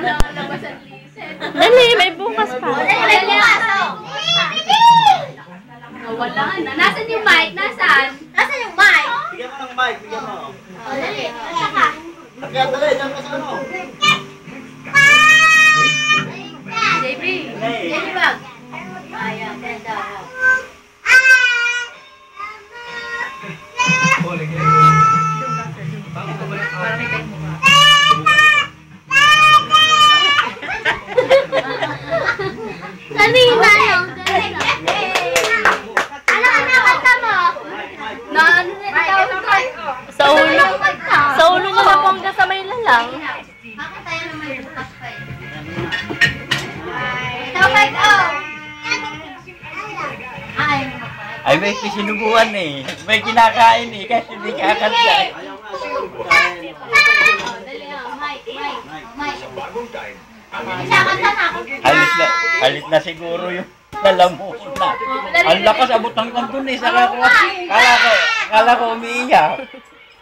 Dali, may bukas pa. Wala na. Nasaan yung mic? Nasaan? Nasaan yung mic? Bigyan mo ng mic, bigyan mo. Dali. Saka. Kaya dali, dyan ka sa ano. JB. JB bag. Ayan, ganda. Kanina yung Sa ulo mo na bongga sa may lalang. Bakit tayo naman bukas pa eh? Tawag ko! Ay, may sinubuan eh. May kinakain eh, kasi hindi kakanta. Dali ah, Mike. Halit na siguro yung nalamuso na. Ang lakas abot hanggang dun eh. Kala ko umiiyak.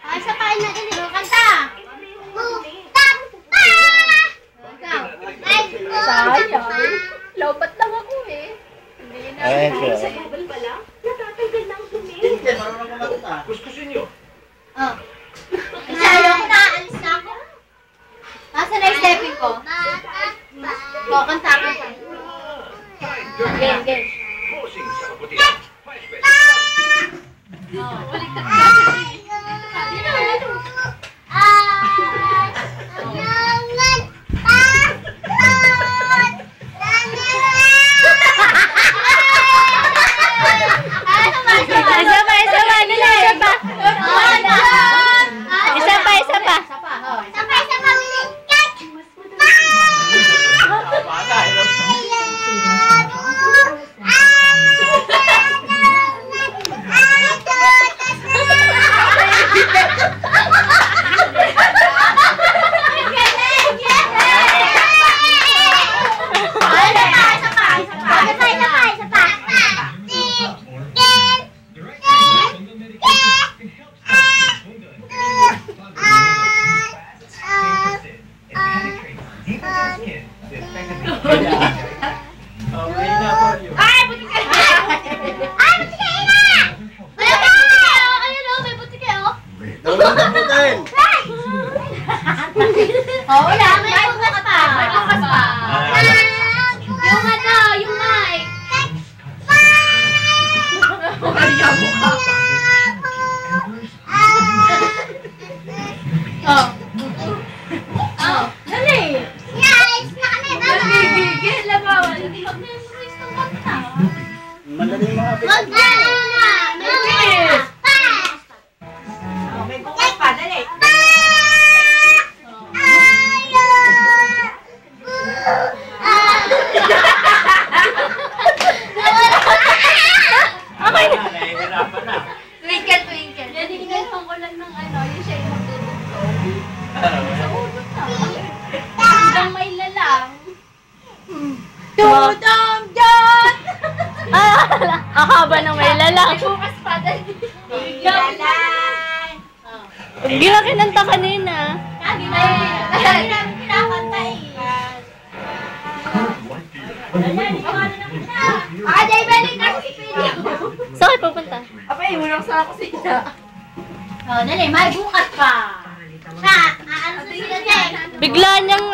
Ay, sa pain na din. Kanta! Sayang. Lobat lang ako eh. Hindi na. Sa Google pa lang? Natatanggal lang dumi. Tintin, marunong kumanta. Kuskusin nyo. Oh. Isayo ko na. Alis na ako. Nasaan na yung stepping ko? O, kanta ka. Game. Bossing sa kaputihan. Baliktad ka kasi. Isa pa. Oh, wala. May bukas pa. Yung mic. Oh. Dali. Guys, na kami. Gigil lang ba? Hindi ka memorize ng kanta. Magaling mga Wag na. May bukas pa, dali. Twinkle. Yan, hinalpan ko lang ng yung siya yung magtutugtog. Sa utot na. Hanggang may lalang. Dudong John! Ang haba ng may lalang. May bukas pa. Dali. Lalang! Hindi na kinanta kanina. Lagi namin kinakanta eh. Jay, balik na si Pedro. Saan kayo pupunta? Apay, unang sa ako siya. Oh, dali, may bukas pa. Ano sila dyan? Bigla niyang